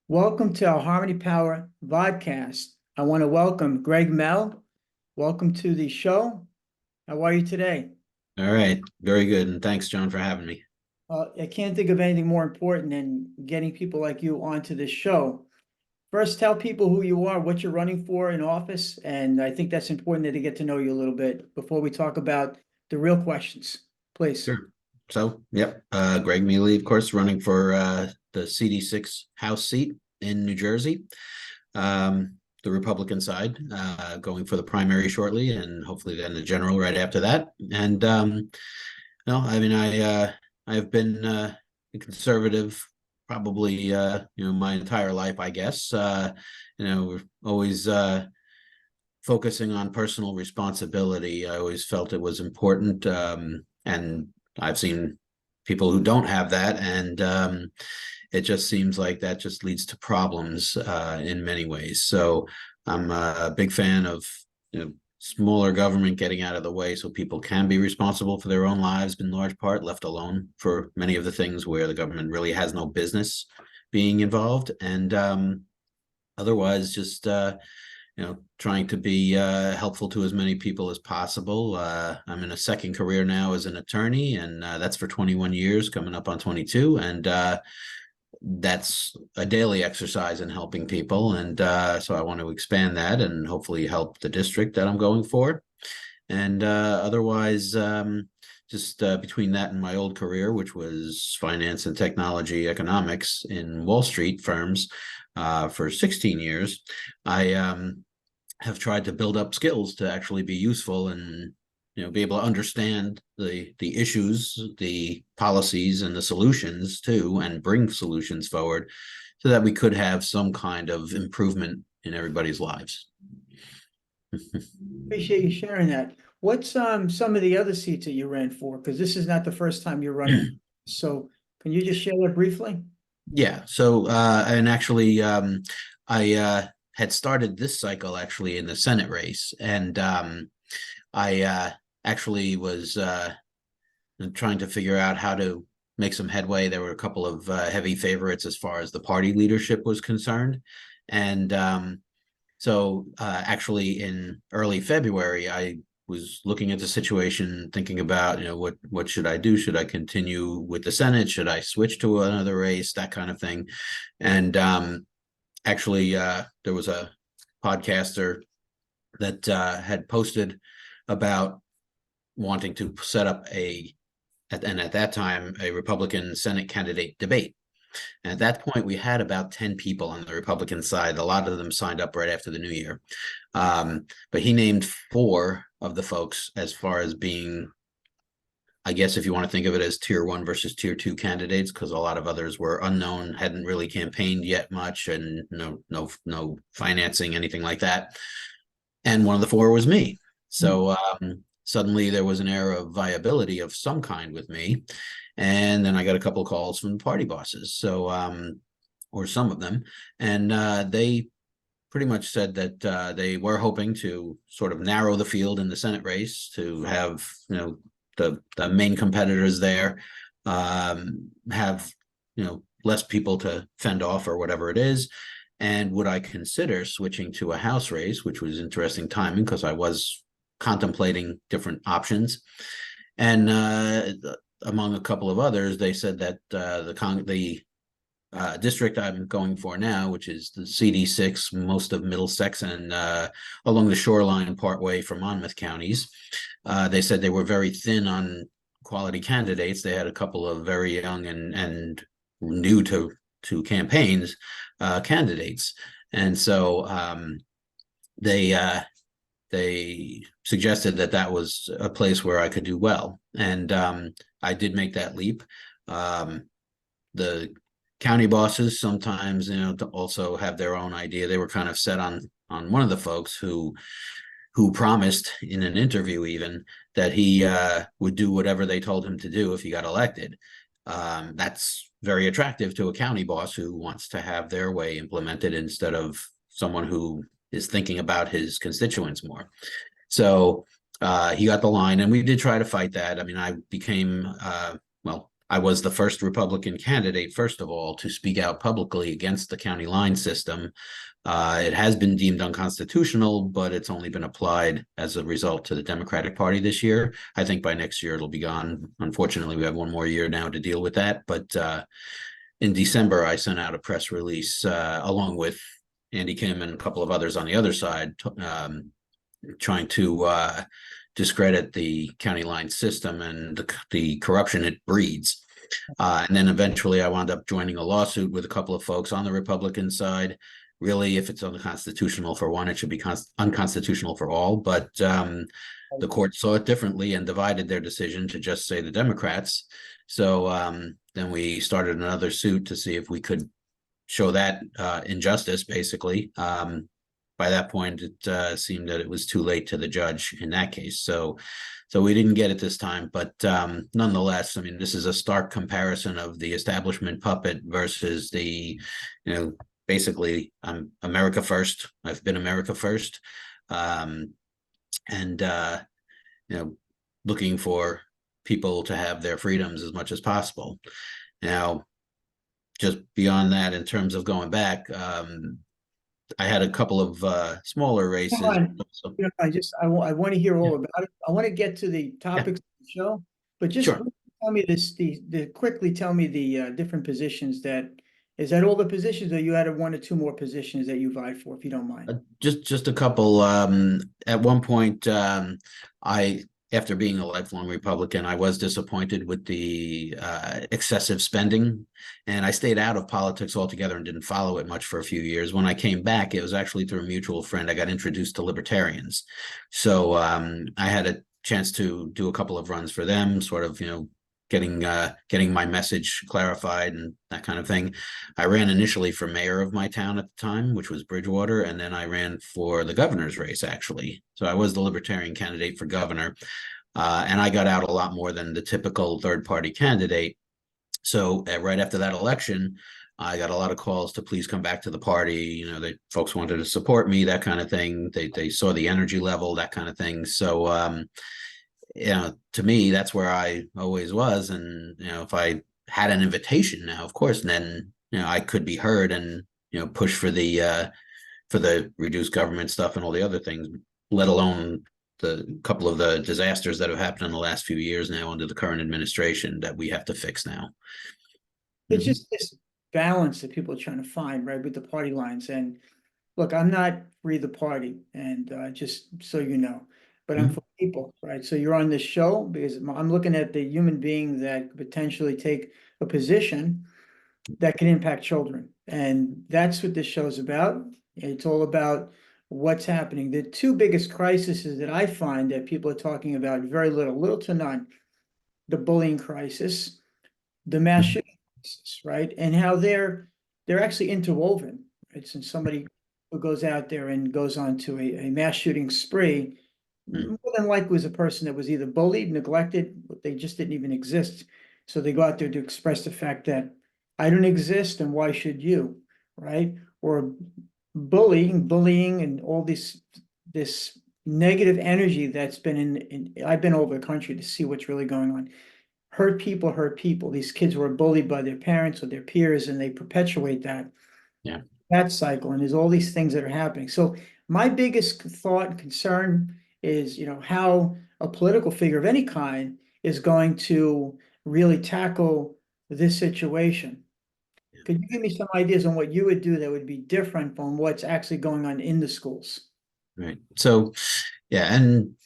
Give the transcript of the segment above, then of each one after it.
Welcome to our Harmony Power Vodcast. I want to welcome Gregg Mele. Welcome to the show. How are you today? All right, very good. And thanks, John, for having me. I can't think of anything more important than getting people like you onto this show. First, tell people who you are, what you're running for in office, and I think that's important that they get to know you a little bit before we talk about the real questions. Please. Sure. Greg Mele, of course, running for the CD6 House seat in New Jersey, the Republican side, going for the primary shortly, and hopefully then the general right after that. And no, I mean, I have been a conservative probably my entire life, I guess. We're always focusing on personal responsibility. I always felt it was important. And I've seen people who don't have that. And it just seems like that just leads to problems in many ways. So I'm a big fan of, smaller government getting out of the way so people can be responsible for their own lives in large part, left alone for many of the things where the government really has no business being involved. And otherwise, just trying to be helpful to as many people as possible. I'm in a second career now as an attorney, and that's for 21 years, coming up on 22. And that's a daily exercise in helping people. And so I want to expand that and hopefully help the district that I'm going for. And otherwise, just between that and my old career, which was finance and technology economics in Wall Street firms for 16 years, I have tried to build up skills to actually be useful and be able to understand the issues, the policies, and the solutions too, and bring solutions forward so that we could have some kind of improvement in everybody's lives. Appreciate you sharing that. What's some of the other seats that you ran for? Because this is not the first time you're running. So can you just share that briefly? Yeah. So, and actually, I had started this cycle actually in the Senate race, and I actually was trying to figure out how to make some headway. There were a couple of heavy favorites as far as the party leadership was concerned, and so actually in early February, I was looking at the situation, thinking about, what should I do? Should I continue with the Senate? Should I switch to another race? That kind of thing. And actually, there was a podcaster that had posted about wanting to set up and at that time, a Republican Senate candidate debate. And at that point, we had about 10 people on the Republican side. A lot of them signed up right after the new year. But he named 4 of the folks as far as being, I guess, if you want to think of it as tier 1 versus tier 2 candidates, because a lot of others were unknown, hadn't really campaigned yet much, and no financing, anything like that. And one of the 4 was me. So suddenly there was an air of viability of some kind with me. And then I got a couple of calls from the party bosses, so or some of them, and they pretty much said that they were hoping to sort of narrow the field in the Senate race to have the main competitors there have less people to fend off or whatever it is. And would I consider switching to a House race, which was interesting timing because I was contemplating different options. And among a couple of others, they said that the district I'm going for now, which is the CD6, most of Middlesex and along the shoreline partway from Monmouth counties, they said they were very thin on quality candidates. They had a couple of very young and new to campaigns candidates, and so they suggested that was a place where I could do well. And I did make that leap. The county bosses sometimes, also have their own idea. They were kind of set on one of the folks who promised in an interview even that he would do whatever they told him to do if he got elected. That's very attractive to a county boss who wants to have their way implemented instead of someone who is thinking about his constituents more. So he got the line, and we did try to fight that. I mean, I became, I was the first Republican candidate, first of all, to speak out publicly against the county line system. It has been deemed unconstitutional, but it's only been applied as a result to the Democratic Party this year. I think by next year it'll be gone. Unfortunately, we have one more year now to deal with that. But in December, I sent out a press release along with Andy Kim and a couple of others on the other side, trying to discredit the county line system and the corruption it breeds. And then eventually I wound up joining a lawsuit with a couple of folks on the Republican side. Really, if it's unconstitutional for one, it should be unconstitutional for all. But the court saw it differently and divided their decision to just say the Democrats. So then we started another suit to see if we could show that injustice, basically. By that point, it seemed that it was too late to the judge in that case. So we didn't get it this time. But nonetheless, I mean, this is a stark comparison of the establishment puppet versus the, basically, I'm America first. I've been America first. And looking for people to have their freedoms as much as possible. Now, just beyond that, in terms of going back, I had a couple of smaller races. So, I want to hear all about it. I want to get to the topics of the show, but just Sure. tell me quickly tell me the different positions is that all the positions, or you had one or two more positions that you vied for, if you don't mind? Just a couple. At one point, after being a lifelong Republican, I was disappointed with the excessive spending, and I stayed out of politics altogether and didn't follow it much for a few years. When I came back, it was actually through a mutual friend. I got introduced to libertarians. So I had a chance to do a couple of runs for them, sort of, getting my message clarified and that kind of thing. I ran initially for mayor of my town at the time, which was Bridgewater, and then I ran for the governor's race, actually. So I was the libertarian candidate for governor, and I got out a lot more than the typical third-party candidate. So right after that election, I got a lot of calls to please come back to the party. Folks wanted to support me, that kind of thing. They saw the energy level, that kind of thing. So to me, that's where I always was. And, if I had an invitation now, of course, then, I could be heard and, push for the reduced government stuff and all the other things, let alone the couple of the disasters that have happened in the last few years now under the current administration that we have to fix now. It's just this balance that people are trying to find, right, with the party lines. And look, I'm not for either party, and just so you know, but I'm for people, right? So you're on this show because I'm looking at the human being that could potentially take a position that can impact children. And that's what this show's about. It's all about what's happening. The two biggest crises that I find that people are talking about very little to none: the bullying crisis, the mass shooting crisis, right? And how they're actually interwoven, right? Since somebody who goes out there and goes on to a mass shooting spree, more than likely was a person that was either bullied, neglected, but they just didn't even exist. So they go out there to express the fact that I don't exist and why should you, right? Or bullying and all this negative energy that's been I've been over the country to see what's really going on. Hurt people. These kids were bullied by their parents or their peers, and they perpetuate that cycle. And there's all these things that are happening. So my biggest thought and concern is, how a political figure of any kind is going to really tackle this situation. Could you give me some ideas on what you would do that would be different from what's actually going on in the schools? Right. So, yeah, and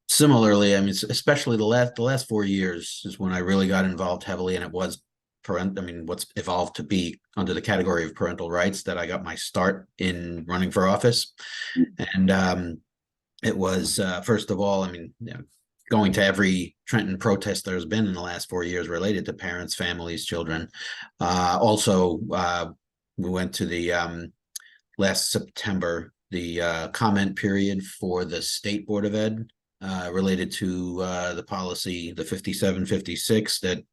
similarly, I mean, especially the last 4 years is when I really got involved heavily, and it was what's evolved to be under the category of parental rights that I got my start in running for office. And it was first of all, going to every Trenton protest there's been in the last 4 years related to parents, families, children. Also, we went to the last September, the comment period for the State Board of Ed related to the policy, the 5756, that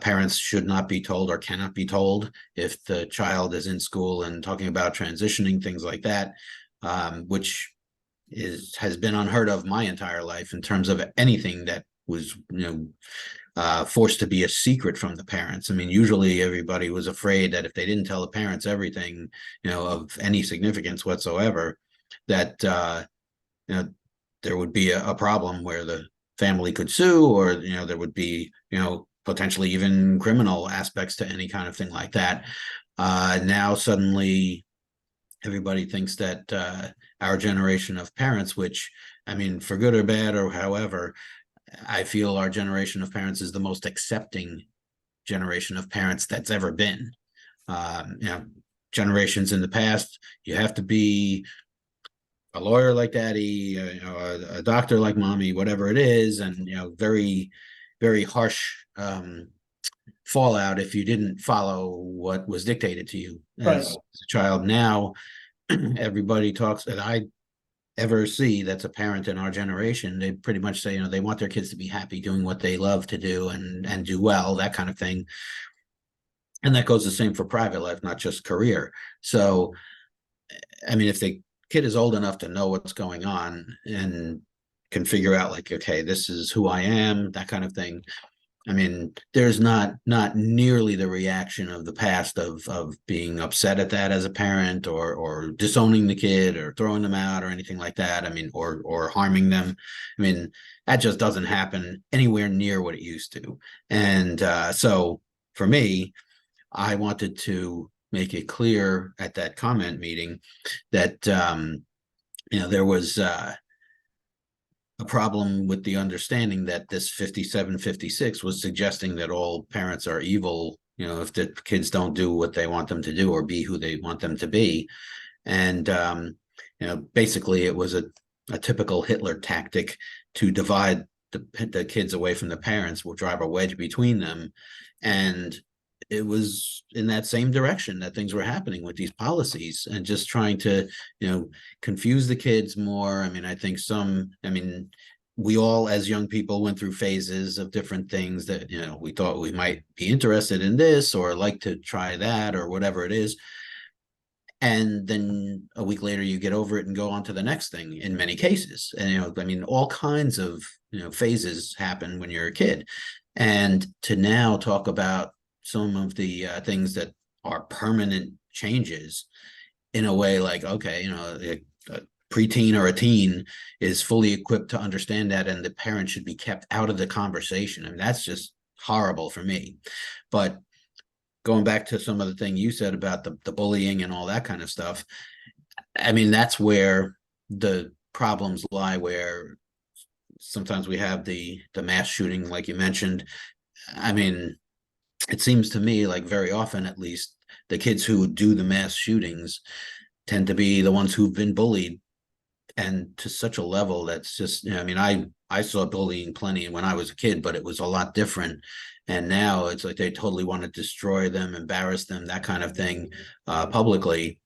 parents should not be told or cannot be told if the child is in school, and talking about transitioning, things like that, which has been unheard of my entire life in terms of anything that was forced to be a secret from the parents. I mean, usually everybody was afraid that if they didn't tell the parents everything, of any significance whatsoever, that there would be a problem where the family could sue, or there would be potentially even criminal aspects to any kind of thing like that. Now suddenly everybody thinks that our generation of parents, which, I mean, for good or bad or however, I feel our generation of parents is the most accepting generation of parents that's ever been. Generations in the past, you have to be a lawyer like daddy, a doctor like mommy, whatever it is, and very, very harsh fallout if you didn't follow what was dictated to you Right. as a child. Now, everybody talks that I ever see that's a parent in our generation. They pretty much say, they want their kids to be happy doing what they love to do and do well, that kind of thing. And that goes the same for private life, not just career. So, I mean, if the kid is old enough to know what's going on and can figure out, like, okay, this is who I am, that kind of thing. I mean, there's not nearly the reaction of the past of being upset at that as a parent, or disowning the kid or throwing them out or anything like that. I mean, or harming them. I mean, that just doesn't happen anywhere near what it used to. And so for me, I wanted to make it clear at that comment meeting that there was a problem with the understanding that this 5756 was suggesting that all parents are evil, if the kids don't do what they want them to do or be who they want them to be. And basically it was a typical Hitler tactic to divide the kids away from the parents, will drive a wedge between them. And it was in that same direction that things were happening with these policies, and just trying to confuse the kids more. I mean, I think we all as young people went through phases of different things that we thought we might be interested in this or like to try that or whatever it is, and then a week later you get over it and go on to the next thing in many cases. And I mean, all kinds of phases happen when you're a kid. And to now talk about some of the things that are permanent changes in a way like, okay, a preteen or a teen is fully equipped to understand that, and the parent should be kept out of the conversation. I mean, that's just horrible for me. But going back to some of the thing you said about the bullying and all that kind of stuff, I mean, that's where the problems lie, where sometimes we have the mass shooting, like you mentioned. I mean, it seems to me like very often, at least, the kids who do the mass shootings tend to be the ones who've been bullied, and to such a level that's just, I mean, I saw bullying plenty when I was a kid, but it was a lot different. And now it's like they totally want to destroy them, embarrass them, that kind of thing, publicly.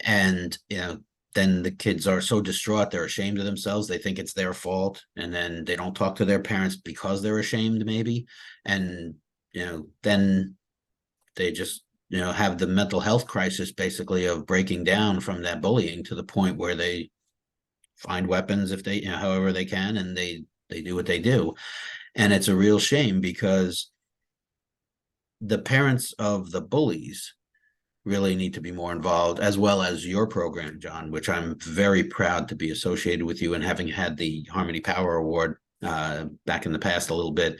And then the kids are so distraught, they're ashamed of themselves, they think it's their fault, and then they don't talk to their parents because they're ashamed, maybe. And then they just have the mental health crisis, basically, of breaking down from that bullying to the point where they find weapons if they however they can, and they do what they do. And it's a real shame, because the parents of the bullies really need to be more involved, as well as your program, John, which I'm very proud to be associated with you, and having had the Harmony Power Award back in the past a little bit.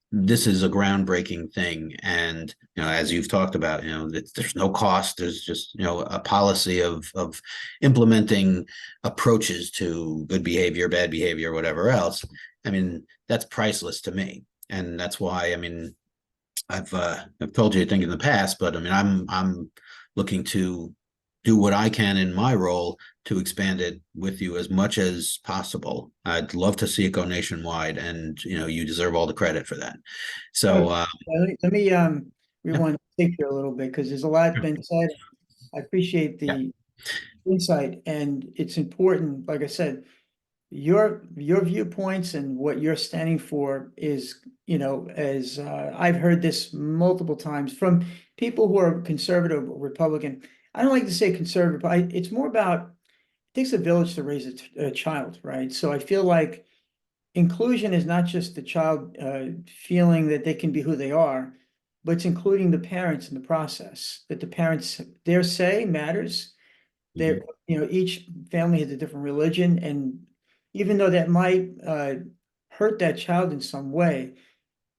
This is a groundbreaking thing. And as you've talked about, there's no cost. There's just a policy of implementing approaches to good behavior, bad behavior, whatever else. I mean, that's priceless to me. And that's why, I mean, I've told you, I think, in the past, but I mean, I'm looking to do what I can in my role to expand it with you as much as possible. I'd love to see it go nationwide, and you deserve all the credit for that. So Let me yeah, rewind the tape here a little bit, because there's a lot been said. I appreciate yeah, the insight, and it's important. Like I said, your viewpoints and what you're standing for is, as I've heard this multiple times from people who are conservative or Republican. I don't like to say conservative, but it's more about, it takes a village to raise a child, right? So I feel like inclusion is not just the child feeling that they can be who they are, but it's including the parents in the process, that the parents, their say matters. They're, Mhm. each family has a different religion, and even though that might hurt that child in some way,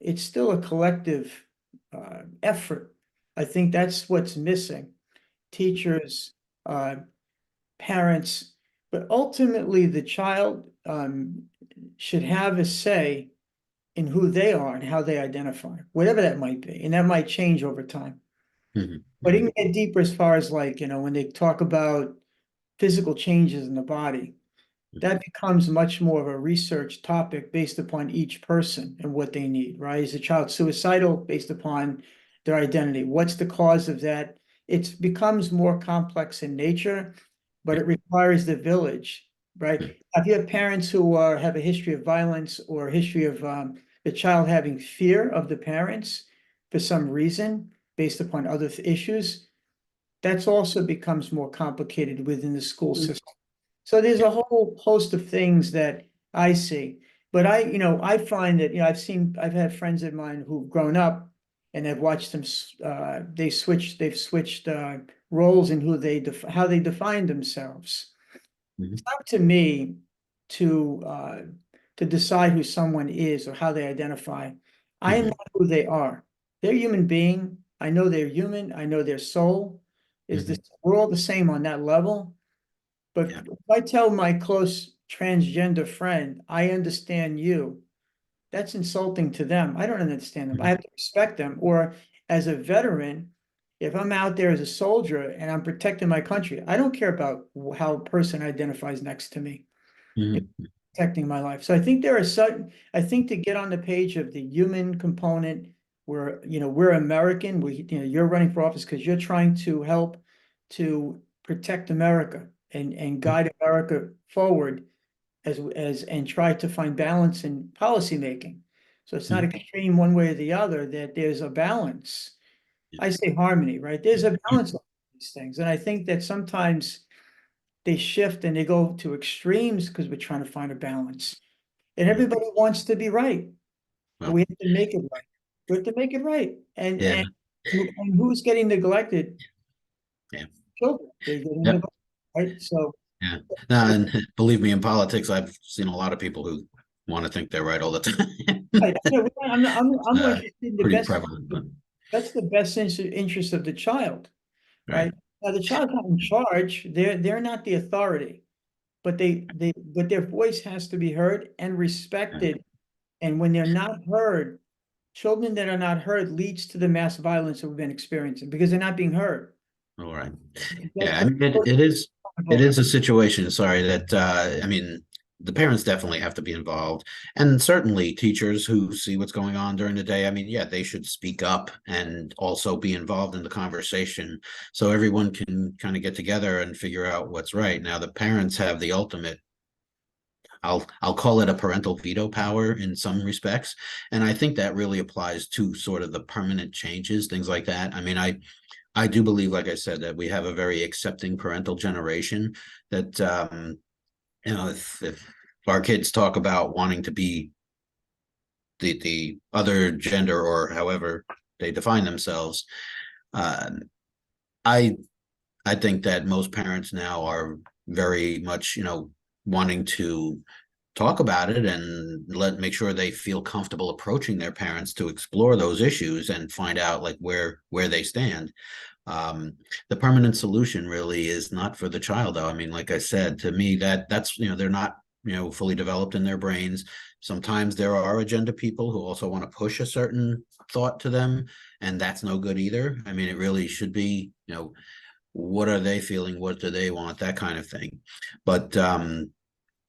it's still a collective effort. I think that's what's missing. Teachers, uh, parents, but ultimately the child should have a say in who they are and how they identify, whatever that might be, and that might change over time. Mhm. But it Mhm. can get deeper as far as like, when they talk about physical changes in the body, that becomes much more of a research topic based upon each person and what they need, right? Is the child suicidal based upon their identity? What's the cause of that? It becomes more complex in nature, but Yeah. it requires the village, right? Mhm. If you have parents who have a history of violence or a history of the child having fear of the parents for some reason based upon other issues, that's also becomes more complicated within the school system. So there's a whole host of things that I see. But I find that, I've had friends of mine who've grown up and I've watched them, they've switched roles in how they define themselves. Mhm. It's up to me to, to decide who someone is or how they identify. I am Mhm. not who they are. They're a human being. I know they're human. I know their soul is this, Mhm. we're all the same on that level. But Yeah. if I tell my close transgender friend, I understand you, that's insulting to them. I don't understand them. I Mhm. have to respect them. Or as a veteran, if I'm out there as a soldier and I'm protecting my country, I don't care about how a person identifies next to me. It's Mhm. protecting my life. So I think there are certain, I think to get on the page of the human component, we're American, you're running for office because you're trying to help to protect America and guide America forward and try to find balance in policymaking. So it's not Mhm. extreme one way or the other, that there's a balance. Yeah. I say harmony, right? There's a Yeah. balance of these things. And I think that sometimes they shift and they go to extremes because we're trying to find a balance. And Mhm. everybody wants to be right, but Well, we have to make it right. We have to make it right. And yeah. and who's getting neglected? Yeah. Children. They're getting Yep. neglected, right? So Yeah. No, and believe me, in politics, I've seen a lot of people who want to think they're right all the time. I'm more uh, interested in the Pretty best. prevalent, but That's the best interest of the child, right. right? Now, the child's not in charge. They're not the authority, but their voice has to be heard and Yeah. respected. And when they're not heard, children that are not heard leads to the mass violence that we've been experiencing because they're not being heard. All right. Yeah, I That's mean, it is a situation, sorry, that I mean, the parents definitely have to be involved. And certainly teachers who see what's going on during the day, I mean, yeah, they should speak up and also be involved in the conversation so everyone can kind of get together and figure out what's right. Now, the parents have the ultimate, I'll call it a parental veto power in some respects. And I think that really applies to sort of the permanent changes, things like that. I mean, I do believe, like I said, that we have a very accepting parental generation that, if our kids talk about wanting to be the other gender or however they define themselves, uh, I I think that most parents now are very much, wanting to talk about it and make sure they feel comfortable approaching their parents to explore those issues and find out like where they stand. um the permanent solution really is not for the child, though. I mean, like I said, to me, that's they're not fully developed in their brains. Sometimes there are agenda people who also want to push a certain thought to them, and that's no good either. I mean, it really should be, what are they feeling, what do they want, that kind of thing. But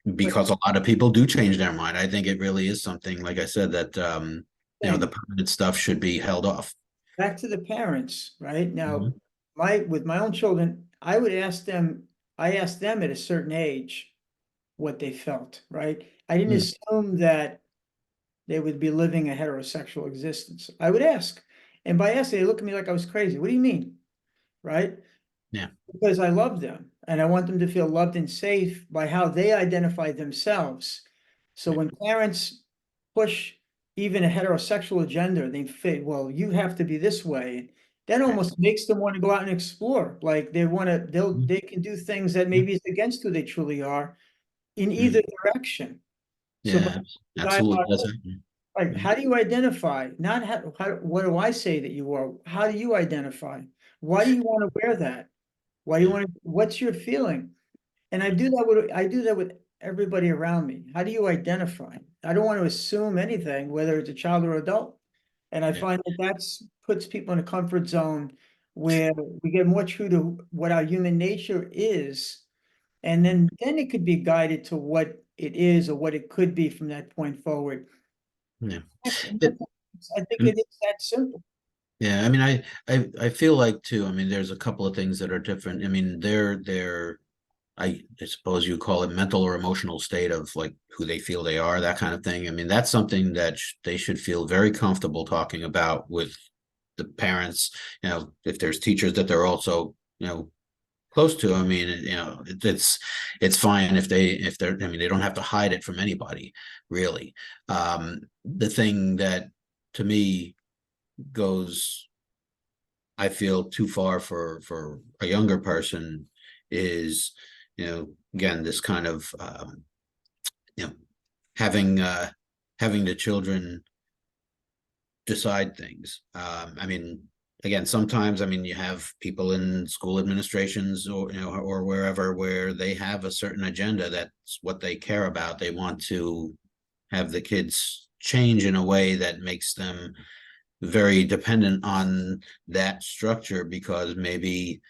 but because a lot of people do change their mind, I think it really is something, like I said, that the thing, permanent stuff should be held off. back to the parents, right? Now, Mhm. with my own children, I asked them at a certain age what they felt, right? I didn't Mm. assume that they would be living a heterosexual existence. I would ask. And by asking, they look at me like I was crazy. What do you mean? Right? Yeah. Because I love them and I want them to feel loved and safe by how they identify themselves. So when parents push even a heterosexual agenda, they say, well, you have to be this way. That almost makes them want to go out and explore. Like they want to, they can do things that maybe is against who they truly are in either Mhm. direction. So, but Yeah, the guy, absolutely does happen. like, Mhm. how do you identify? Not what do I say that you are? How do you identify? Why do you want to wear that? Why do you Yeah, want to, what's your feeling? And I do that with everybody around me. How do you identify? I don't want to assume anything, whether it's a child or adult. And I yeah, find that puts people in a comfort zone where we get more true to what our human nature is. And then it could be guided to what it is or what it could be from that point forward. yeah. I It, think it is that simple. yeah, I mean, I feel like too. I mean, there's a couple of things that are different. I mean, they're I suppose you call it mental or emotional state of like who they feel they are, that kind of thing. I mean, that's something that they should feel very comfortable talking about with the parents. You know, if there's teachers that they're also, close to. I mean, it's fine if they're. I mean, they don't have to hide it from anybody, really. The thing that to me goes, I feel too far for a younger person is, again, this kind of you know having having the children decide things. I mean, again, sometimes, I mean, you have people in school administrations or or wherever where they have a certain agenda. That's what they care about. They want to have the kids change in a way that makes them very dependent on that structure because maybe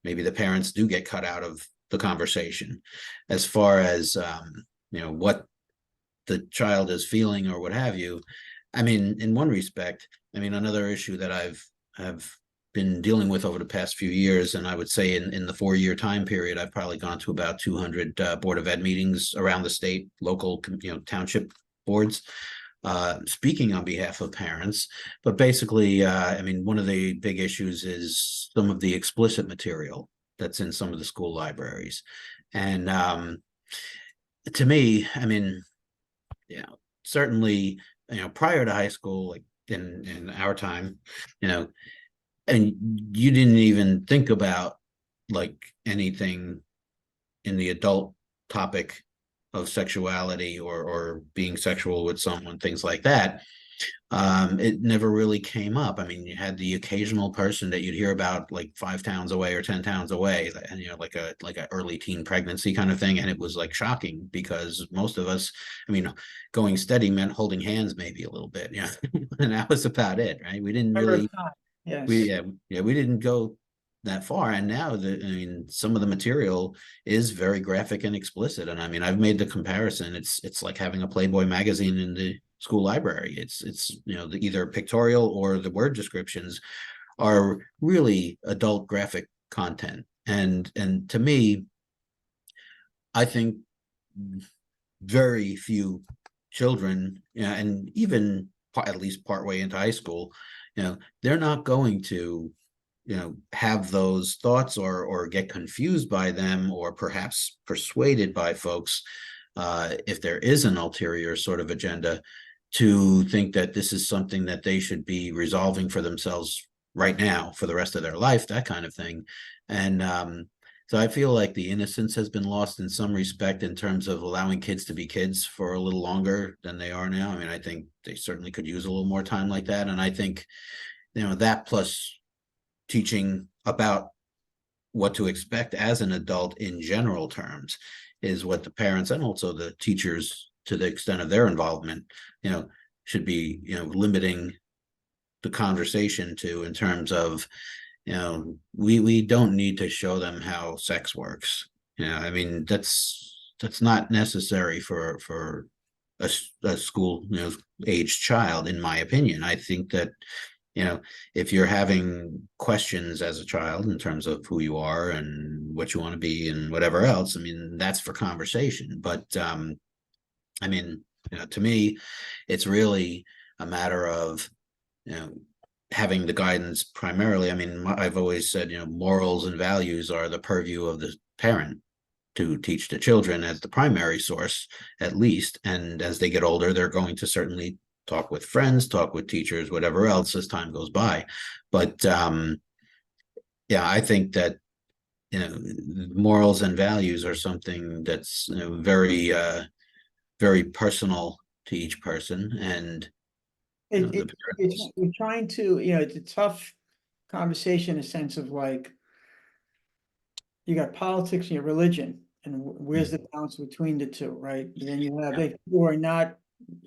the parents do get cut out of the conversation as far as what the child is feeling or what have you. I mean, in one respect, I mean, another issue that have been dealing with over the past few years, and I would say in the 4 year time period, I've probably gone to about 200 Board of Ed meetings around the state, local, township boards, speaking on behalf of parents. But basically, I mean, one of the big issues is some of the explicit material that's in some of the school libraries. And to me, I mean, certainly, prior to high school, like in our time, you know, and you didn't even think about like anything in the adult topic of sexuality or being sexual with someone, things like that. It never really came up. I mean, you had the occasional person that you'd hear about like 5 towns away or 10 towns away, and like a early teen pregnancy kind of thing, and it was like shocking because most of us, I mean, going steady meant holding hands maybe a little bit, and that was about it, right? We didn't Matter really of time. we Yes. yeah, we didn't go that far. And now I mean, some of the material is very graphic and explicit. And I mean, I've made the comparison. It's like having a Playboy magazine in the school library. It's either pictorial or the word descriptions are really adult graphic content. And to me, I think very few children, and even at least partway into high school, they're not going to have those thoughts or get confused by them or perhaps persuaded by folks, if there is an ulterior sort of agenda, to think that this is something that they should be resolving for themselves right now for the rest of their life, that kind of thing. And so I feel like the innocence has been lost in some respect in terms of allowing kids to be kids for a little longer than they are now. I mean, I think they certainly could use a little more time like that. And I think, that plus teaching about what to expect as an adult in general terms is what the parents and also the teachers, to the extent of their involvement, you know should be limiting the conversation to, in terms of, we don't need to show them how sex works. I mean, that's not necessary for a school age child, in my opinion. I think that, if you're having questions as a child in terms of who you are and what you want to be and whatever else, I mean, that's for conversation. But I mean, to me, it's really a matter of, you know, having the guidance primarily. I mean, I've always said, morals and values are the purview of the parent to teach the children as the primary source, at least. And as they get older, they're going to certainly talk with friends, talk with teachers, whatever else as time goes by. But yeah, I think that morals and values are something that's very personal to each person, and It, the it, it's, parents. we're trying to, it's a tough conversation in a sense of like, you got politics and your religion, and where's the balance between the two, right? And then you have Yeah. they who are not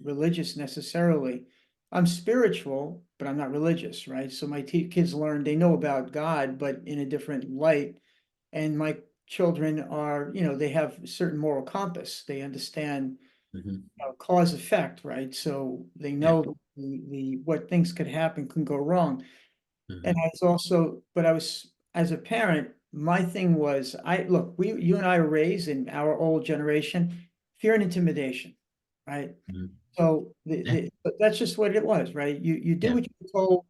religious necessarily. I'm spiritual, but I'm not religious, right? So my kids learn, they know about God, but in a different light. And my children are, they have a certain moral compass. They understand Mhm. cause effect, right? So they Yeah. know the what things could happen, can go wrong. And Mhm. I was also, but I was, as a parent, my thing was, look, you and I were raised in our old generation, fear and intimidation, right? Mhm. So Yeah. but that's just what it was, right? You do Yeah. what you were told,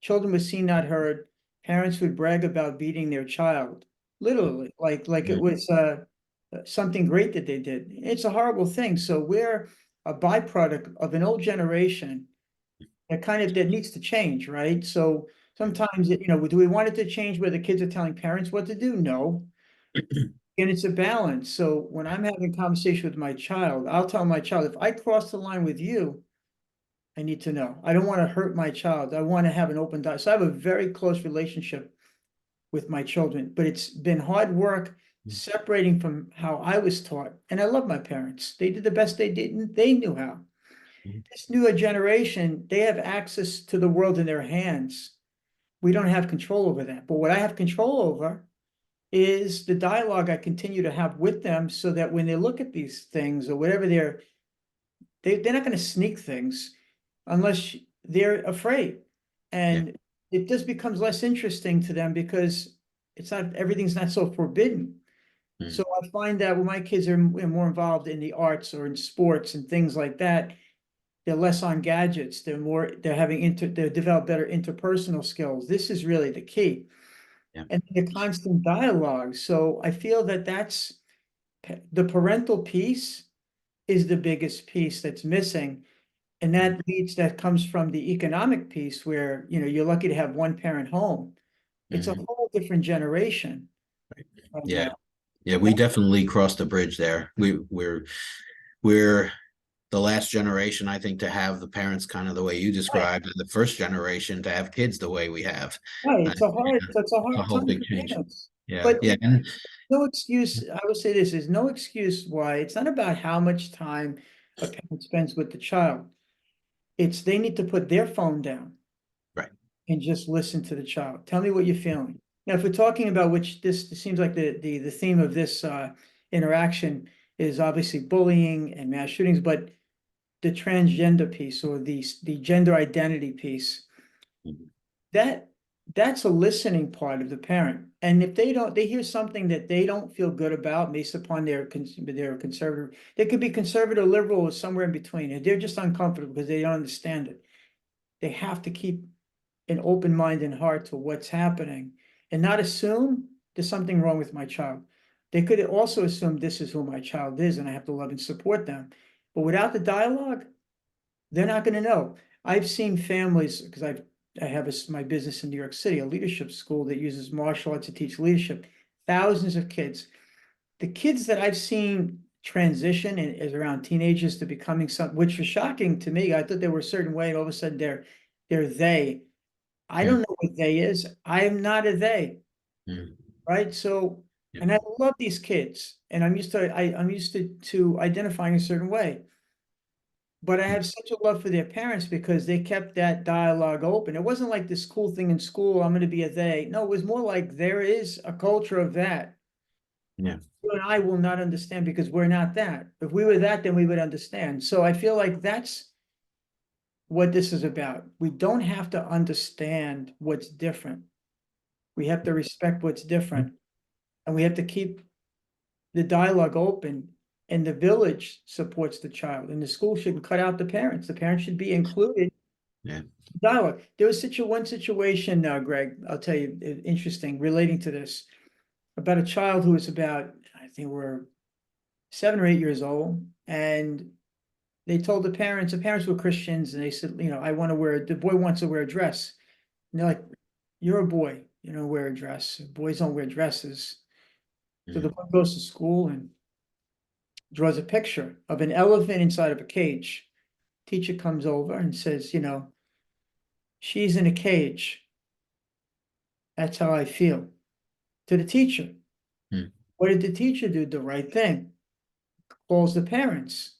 children were seen, not heard, parents would brag about beating their child, literally, like it Mhm. was something great that they did. It's a horrible thing. So we're a byproduct of an old generation that needs to change, right? So sometimes, do we want it to change where the kids are telling parents what to do? No. And it's a balance. So when I'm having a conversation with my child, I'll tell my child, if I cross the line with you, I need to know. I don't want to hurt my child. I want to have an open dialogue. So I have a very close relationship with my children, but it's been hard work separating from how I was taught. And I love my parents. They did the best they did, and they knew how. Mhm. This newer generation, they have access to the world in their hands. We don't have control over that. But what I have control over is the dialogue I continue to have with them so that when they look at these things or whatever they're not going to sneak things unless they're afraid. Yeah. And it just becomes less interesting to them because everything's not so forbidden. So Mhm. I find that when my kids are more involved in the arts or in sports and things like that, they're less on gadgets. They're develop better interpersonal skills. This is really the key. Yeah. And the constant dialogue. So I feel that that's the parental piece is the biggest piece that's missing. And Mhm. that comes from the economic piece where, you're lucky to have one parent home. It's a Mhm. whole different generation. And Yeah. Yeah, we definitely crossed the bridge there. We're the last generation, I think, to have the parents kind of the way you right, described, and the first generation to have kids the way we have. right, I, it's a a hard whole time big for change. parents. Yeah, But yeah, and no excuse, I would say this, is no excuse why it's not about how much time a parent spends with the child. It's they need to put their phone down right. and just listen to the child. Tell me what you're feeling. Now, if we're talking about which this seems like the theme of this interaction is obviously bullying and mass shootings, but the transgender piece or the gender identity piece, Mhm. that that's a listening part of the parent. And if they hear something that they don't feel good about based upon their conservative, they could be conservative, liberal, or somewhere in between, and they're just uncomfortable because they don't understand it. They have to keep an open mind and heart to what's happening and not assume there's something wrong with my child. They could also assume this is who my child is and I have to love and support them. But without the dialogue, they're not going to know. I've seen families because I have my business in New York City, a leadership school that uses martial arts to teach leadership. Thousands of kids. The kids that I've seen transition and is around teenagers to becoming some, which was shocking to me. I thought they were a certain way, and all of a sudden they're they. I don't Mhm. know what they is. I am not a they, Mhm. right? So, Yeah. and I love these kids, and I'm used to identifying a certain way. But I have such a love for their parents because they kept that dialogue open. It wasn't like this cool thing in school, I'm going to be a they. No, it was more like there is a culture of that. Yeah. You and I will not understand because we're not that. If we were that, then we would understand. So I feel like that's what this is about. We don't have to understand what's different. We have to respect what's different. And we have to keep the dialogue open. And the village supports the child. And the school shouldn't cut out the parents. The parents should be included Yeah. dialogue. There was one situation, Greg, I'll tell you, interesting, relating to this. about a child who was about, I think we're 7 or 8 years old, and they told the parents were Christians, and they said, I want to wear, the boy wants to wear a dress. And they're like, you're a boy, you don't wear a dress. Boys don't wear dresses. So the Mhm. boy goes to school and draws a picture of an elephant inside of a cage. Teacher comes over and says, she's in a cage. That's how I feel. To the teacher. Mhm. What did the teacher do? The right thing. Calls the parents,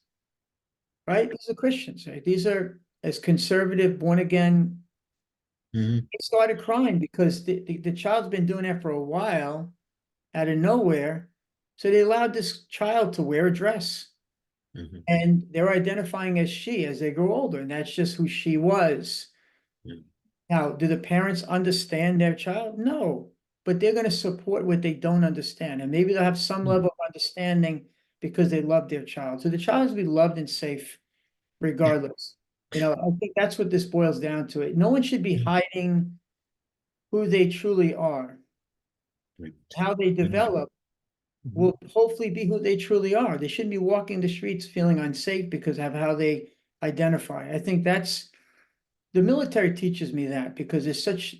right? These are Christians, right? These are as conservative, born again. Mhm. They started crying because the child's been doing that for a while out of nowhere. So they allowed this child to wear a dress. Mhm. And they're identifying as she as they grow older, and that's just who she was. Mhm. Now, do the parents understand their child? No, but they're going to support what they don't understand, and maybe they'll have some Mhm. level of understanding because they love their child. So the child has to be loved and safe regardless. I think that's what this boils down to. It. No one should be hiding who they truly are. Right. How they Mhm. develop will hopefully be who they truly are. They shouldn't be walking the streets feeling unsafe because of how they identify. I think that's the military teaches me that because there's such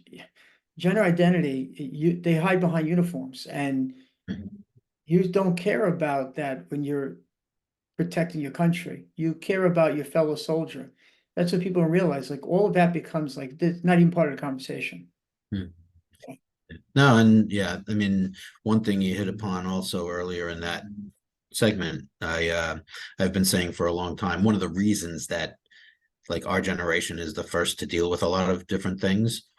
gender identity. They hide behind uniforms, and Mhm. you don't care about that when you're protecting your country. You care about your fellow soldier. That's what people don't realize. Like all of that becomes like this, not even part of the conversation. Mhm. No, and yeah, I mean, one thing you hit upon also earlier in that segment, I've been saying for a long time, one of the reasons that like our generation is the first to deal with a lot of different things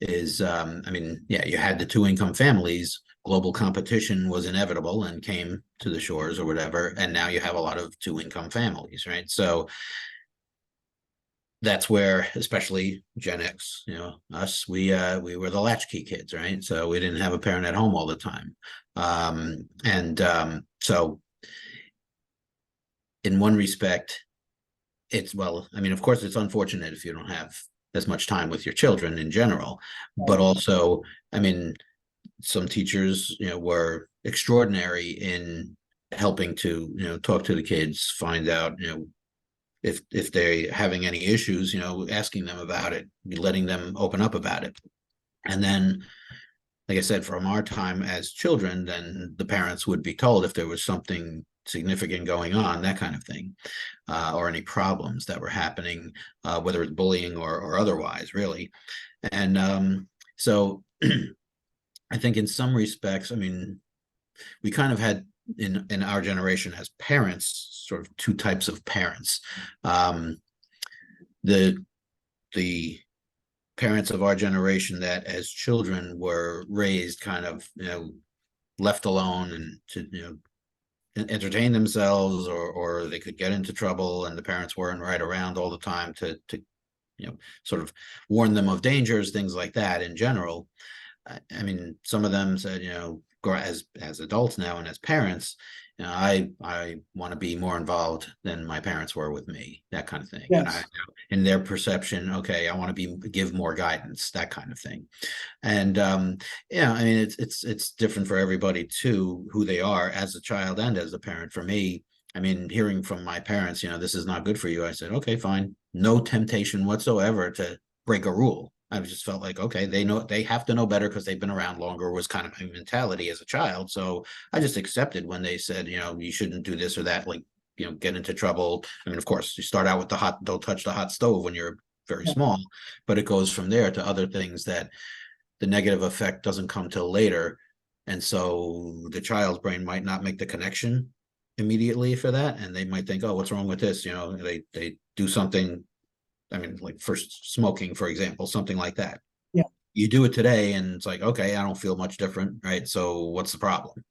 is I mean, yeah, you had the two income families, global competition was inevitable and came to the shores or whatever, and now you have a lot of two income families, right? So that's where, especially Gen X, us, we were the latchkey kids, right? So we didn't have a parent at home all the time. And so in one respect, it's, well, I mean, of course, it's unfortunate if you don't have as much time with your children in general, but also, I mean, some teachers, were extraordinary in helping to, talk to the kids, find out, if they're having any issues, asking them about it, letting them open up about it. And then, like I said, from our time as children, then the parents would be told if there was something significant going on, that kind of thing, or any problems that were happening, whether it's bullying or otherwise, really. And so I think in some respects, I mean, we kind of had in our generation as parents, sort of two types of parents. Um, the the parents of our generation that as children were raised kind of, left alone and to, entertain themselves, or they could get into trouble and the parents weren't right around all the time to sort of warn them of dangers, things like that in general. I mean, some of them said, as adults now and as parents, I want to be more involved than my parents were with me, that kind of thing. And Yes. in their perception, okay, I want to give more guidance, that kind of thing. And yeah, I mean, it's different for everybody too, who they are as a child and as a parent. For me, I mean, hearing from my parents, this is not good for you. I said, okay, fine. No temptation whatsoever to break a rule. I just felt like, okay, they have to know better because they've been around longer, was kind of my mentality as a child. So I just accepted when they said, you shouldn't do this or that, like, get into trouble. I mean, of course, you start out with don't touch the hot stove when you're very Yeah. small, but it goes from there to other things that the negative effect doesn't come till later. And so the child's brain might not make the connection immediately for that. And they might think, oh, what's wrong with this? They do something. I mean, like first smoking, for example, something like that. Yeah. You do it today and it's like, okay, I don't feel much different. Right. So what's the problem?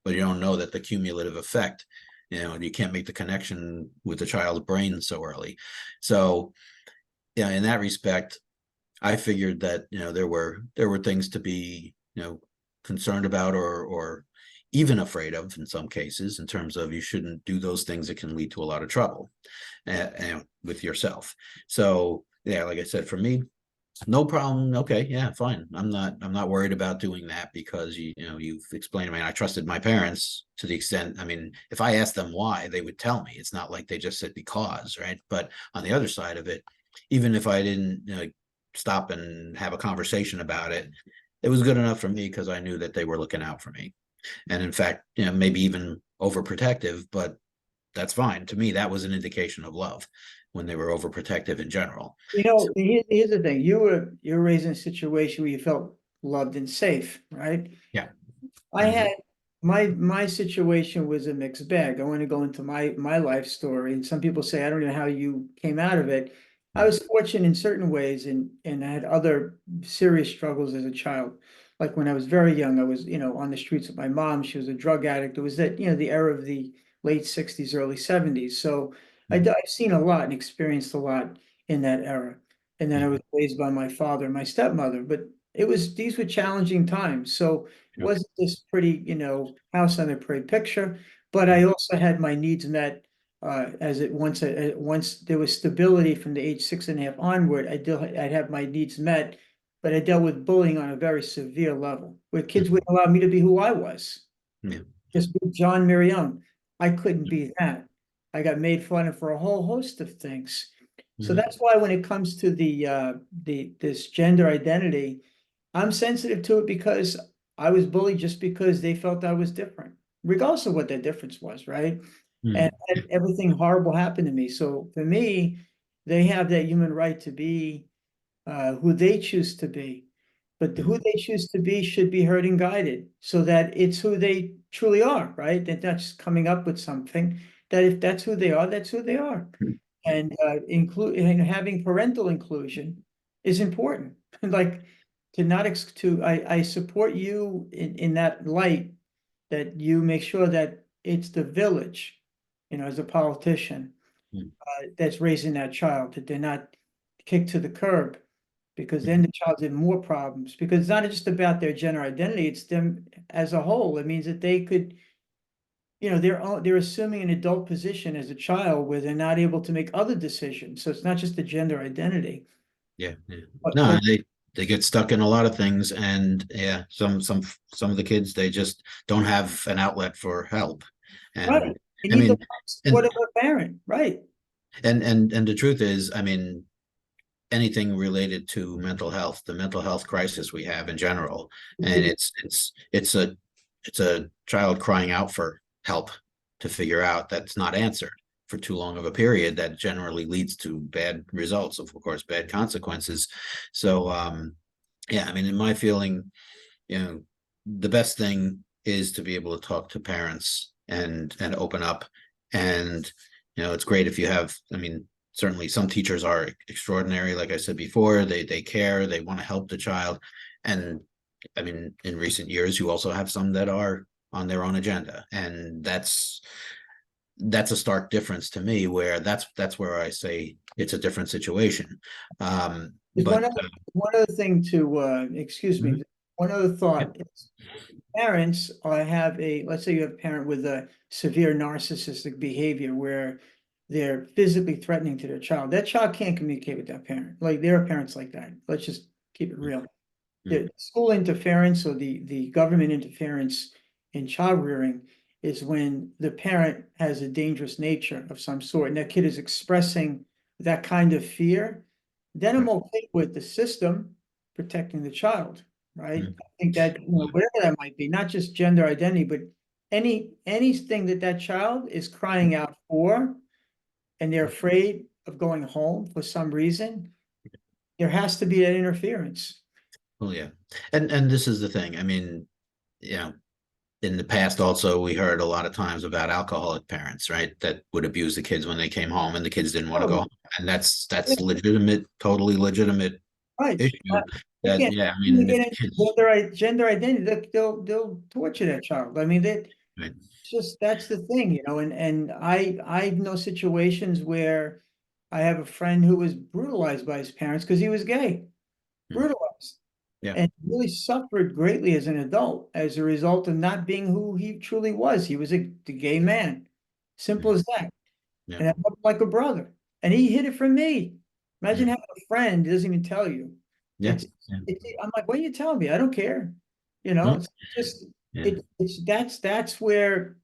But you don't know that the cumulative effect, you can't make the connection with the child's brain so early. So, yeah, in that respect, I figured that there were things to be concerned about or even afraid of in some cases, in terms of you shouldn't do those things that can lead to a lot of trouble with yourself. So yeah, like I said, for me, No problem. Okay, yeah, fine. I'm not worried about doing that because you know, you've explained to me, and I trusted my parents to the extent, I mean, if I asked them why, they would tell me. It's not like they just said because, right? But on the other side of it, even if I didn't, you know, stop and have a conversation about it, it was good enough for me because I knew that they were looking out for me. And in fact, you know, maybe even overprotective, but that's fine. To me, that was an indication of love when they were overprotective in general. So, Here's the thing, you were raised in a situation where you felt loved and safe, right? yeah. I Mhm. had my situation was a mixed bag. I want to go into my life story. And some people say, I don't know how you came out of it. I was fortunate in certain ways and I had other serious struggles as a child. Like when I was very young, I was, on the streets with my mom. She was a drug addict. It was that, the era of the late 60s, early 70s. So Mhm. I've seen a lot and experienced a lot in that era. And then I Yeah, was raised by my father and my stepmother, but these were challenging times. So sure. wasn't this pretty, house on a pretty picture, but I also had my needs met as it once there was stability from the age 6.5 onward, I'd have my needs met, but I dealt with bullying on a very severe level, where kids Mhm. wouldn't allow me to be who I was. Yeah. Just be John Marion. I couldn't be that. I got made fun of for a whole host of things. So Mhm. that's why when it comes to this gender identity, I'm sensitive to it because I was bullied just because they felt I was different, regardless of what their difference was, right? And Mhm. everything horrible happened to me. So for me, they have that human right to be who they choose to be. But who Mhm. they choose to be should be heard and guided so that it's who they truly are, right? That that's coming up with something that if that's who they are, that's who they are. And having parental inclusion is important. Like to not ex to I support you in that light that you make sure that it's the village, as a politician Mhm. that's raising that child, that they're not kicked to the curb, because then Mhm. the child's in more problems. Because it's not just about their gender identity, it's them as a whole. It means that they could, they're assuming an adult position as a child where they're not able to make other decisions. So it's not just the gender identity. Yeah, yeah. No, But they get stuck in a lot of things, and yeah, some of the kids, they just don't have an outlet for help. right, And you I need the mean, support and of a parent, right? and the truth is, I mean, anything related to mental health, the mental health crisis we have in general, and it's a child crying out for help to figure out that's not answered for too long of a period that generally leads to bad results, of course, bad consequences. So yeah, I mean, in my feeling, you know, the best thing is to be able to talk to parents and open up. And it's great if you have, I mean, certainly some teachers are extraordinary, like I said before, they care, they want to help the child. And I mean, in recent years you also have some that are on their own agenda, and that's a stark difference to me, where that's where I say it's a different situation. There's But one other thing to, excuse mhm, me, one other yeah, thought. Parents have let's say you have a parent with a severe narcissistic behavior where they're physically threatening to their child. That child can't communicate with that parent. Like there are parents like that. Let's just keep it real. mhm, The school interference or the government interference in child rearing is when the parent has a dangerous nature of some sort and that kid is expressing that kind of fear, then I'm right, okay with the system protecting the child, right? mhm, I think that, whatever that might be, not just gender identity, but anything that that child is crying out for and they're afraid of going home for some reason, there has to be that interference. well, yeah. And this is the thing, I mean, you know, in the past also we heard a lot of times about alcoholic parents, right, that would abuse the kids when they came home and the kids didn't want to go Oh, home. And that's legitimate, totally legitimate right. issue. That, Again, yeah, I when mean, they if get the into kids, gender identity, they'll torture that child. I mean, right, just that's the thing, and I know situations where I have a friend who was brutalized by his parents because he was gay, mm, brutalized, yeah, and really suffered greatly as an adult as a result of not being who he truly was. He was a gay man, simple mm, as that. yeah, And I loved him like a brother. And he hid it from me. Imagine mm, having a friend who doesn't even tell you. Yeah. It's, Yeah. I'm like, what are you telling me? I don't care. No, It's just, yeah. that's where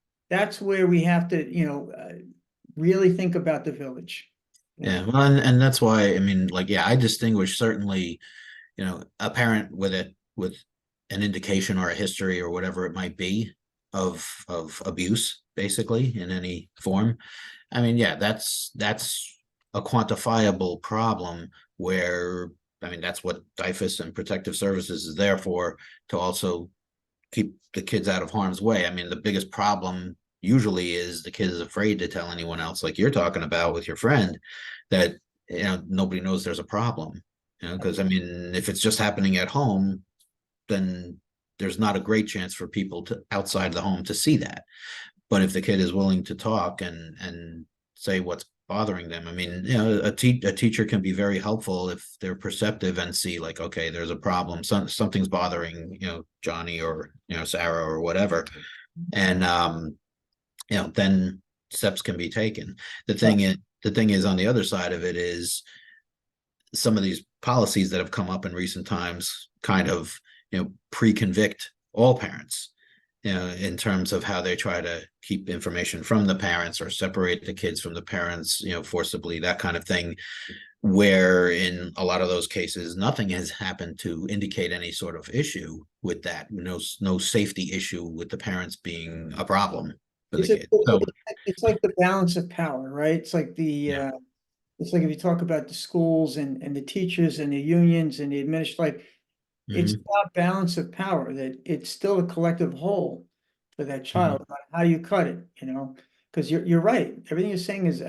we have to, really think about the village. You Yeah. know, Well, and that's why, I mean, like, yeah, I distinguish certainly, a parent with an indication or a history or whatever it might be of abuse, basically in any form. I mean, yeah, that's a quantifiable problem where, I mean, that's what DIFUS and protective services is there for, to also keep the kids out of harm's way. I mean, the biggest problem usually is the kid is afraid to tell anyone else, like you're talking about with your friend, that nobody knows there's a problem. Because I mean, if it's just happening at home, then there's not a great chance for people to outside the home to see that. But if the kid is willing to talk and say what's bothering them, I mean, a teacher can be very helpful if they're perceptive and see like, okay, there's a problem, something's bothering Johnny or Sarah or whatever, and then steps can be taken. The thing is on the other side of it is some of these policies that have come up in recent times kind of pre-convict all parents, in terms of how they try to keep information from the parents or separate the kids from the parents, forcibly, that kind of thing, where in a lot of those cases, nothing has happened to indicate any sort of issue with that. No safety issue with the parents being a problem for the it's a, kid. So it's like the balance of power, right? yeah. It's like if you talk about the schools and the teachers and the unions and the like, it's Hmm. about balance of power, that it's still a collective whole for that child, Hmm. no matter how you cut it, because you're right. Everything you're saying is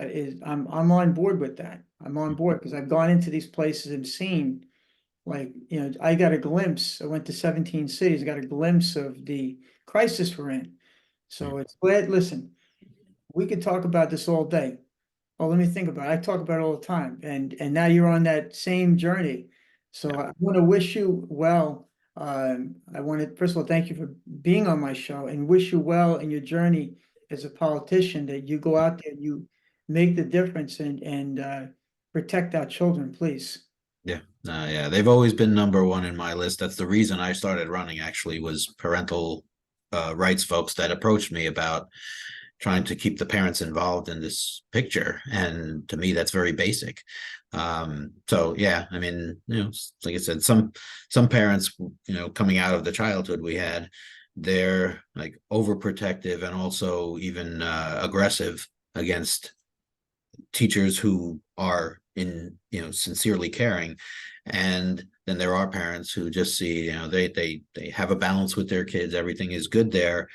I'm on board with that. I'm on board because I've gone into these places and seen, like, I got a glimpse. I went to 17 cities, got a glimpse of the crisis we're in. So it's glad, listen, we could talk about this all day. Oh, let me think about it. I talk about it all the time, and now you're on that same journey. So I want to wish you well. I want to first of all thank you for being on my show and wish you well in your journey as a politician. That you go out there and you make the difference and protect our children, please. Yeah. Yeah, they've always been number one in my list. That's the reason I started running, actually, was parental rights folks that approached me about trying to keep the parents involved in this picture. And to me, that's very basic. So yeah, I mean, like I said, some parents, coming out of the childhood we had, they're like overprotective and also even aggressive against teachers who are sincerely caring. And then there are parents who just see, they have a balance with their kids, everything is good there,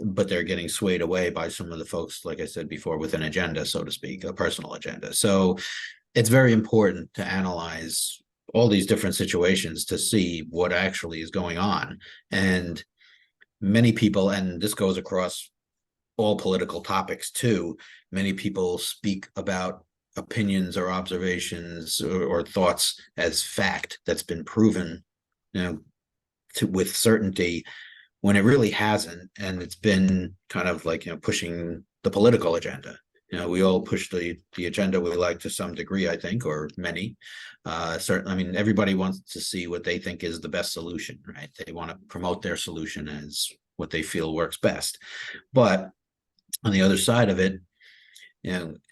but they're getting swayed away by some of the folks, like I said before, with an agenda, so to speak, a personal agenda. So it's very important to analyze all these different situations to see what actually is going on. And many people, and this goes across all political topics too, many people speak about opinions or observations or thoughts as fact that's been proven, with certainty, when it really hasn't. And it's been kind of like, pushing the political agenda. We all push the agenda we like to some degree, I think, or many. Certainly, I mean, everybody wants to see what they think is the best solution, right? They want to promote their solution as what they feel works best. But on the other side of it,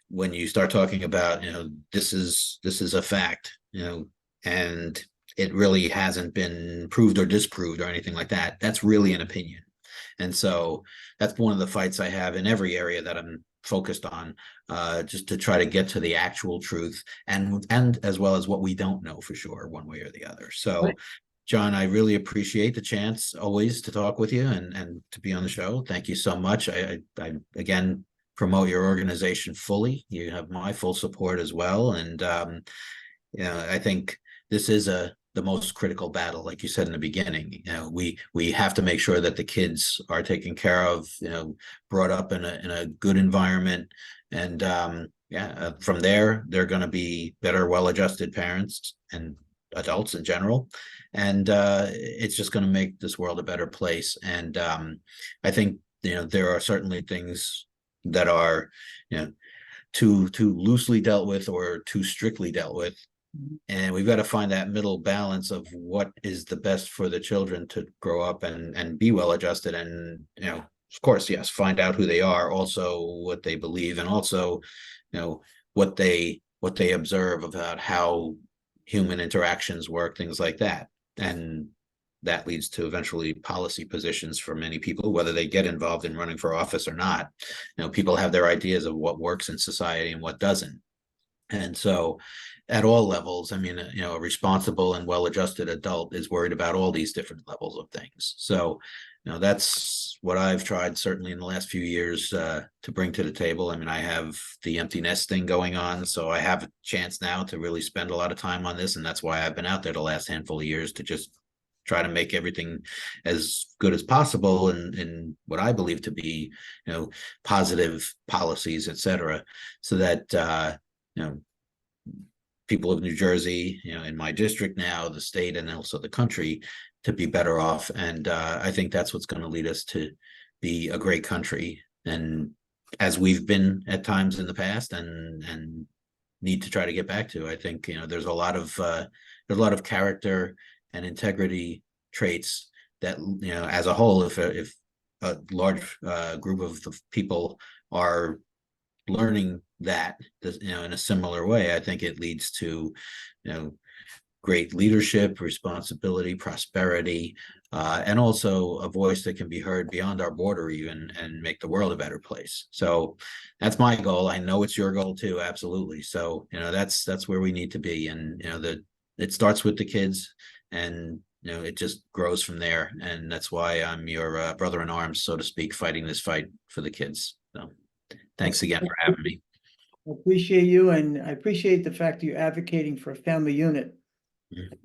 when you start talking about, this is a fact, and it really hasn't been proved or disproved or anything like that, that's really an opinion. And so that's one of the fights I have in every area that I'm focused on, just to try to get to the actual truth, and as well as what we don't know for sure, one way or the other. So John, I really appreciate the chance always to talk with you and to be on the show. Thank you so much. I again promote your organization fully. You have my full support as well. And I think this is the most critical battle, like you said in the beginning. We have to make sure that the kids are taken care of, brought up in a good environment, and from there they're going to be better, well-adjusted parents and adults in general, and it's just going to make this world a better place. And I think there are certainly things that are too loosely dealt with or too strictly dealt with, And we've got to find that middle balance of what is the best for the children to grow up and be well adjusted, and of course, yes, find out who they are, also what they believe, and also what they observe about how human interactions work, things like that. And that leads to eventually policy positions for many people, whether they get involved in running for office or not. People have their ideas of what works in society and what doesn't. And so at all levels, I mean, a responsible and well-adjusted adult is worried about all these different levels of things. So, that's what I've tried certainly in the last few years to bring to the table. I mean, I have the empty nest thing going on, so I have a chance now to really spend a lot of time on this. And that's why I've been out there the last handful of years to just try to make everything as good as possible in what I believe to be, positive policies, et cetera, so that, people of New Jersey, in my district now, the state, and also the country, to be better off. And I think that's what's going to lead us to be a great country, and as we've been at times in the past, and need to try to get back to. I think there's a lot of character and integrity traits that as a whole, if a large group of people are learning that in a similar way, I think it leads to great leadership, responsibility, prosperity, and also a voice that can be heard beyond our border even, and make the world a better place. So that's my goal. I know it's your goal too, absolutely. So that's where we need to be. And it starts with the kids, and it just grows from there. And that's why I'm your brother in arms, so to speak, fighting this fight for the kids. So thanks again for having me. I appreciate you, and I appreciate the fact that you're advocating for a family unit.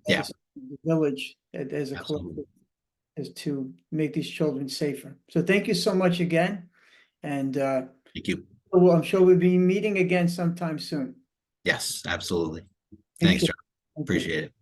Yeah, As the village, as a absolutely. collective, is to make these children safer. So thank you so much again, and Thank you. well, I'm sure we'll be meeting again sometime soon. Yes, absolutely. Thank Thanks, you. John. Thank you. Appreciate it.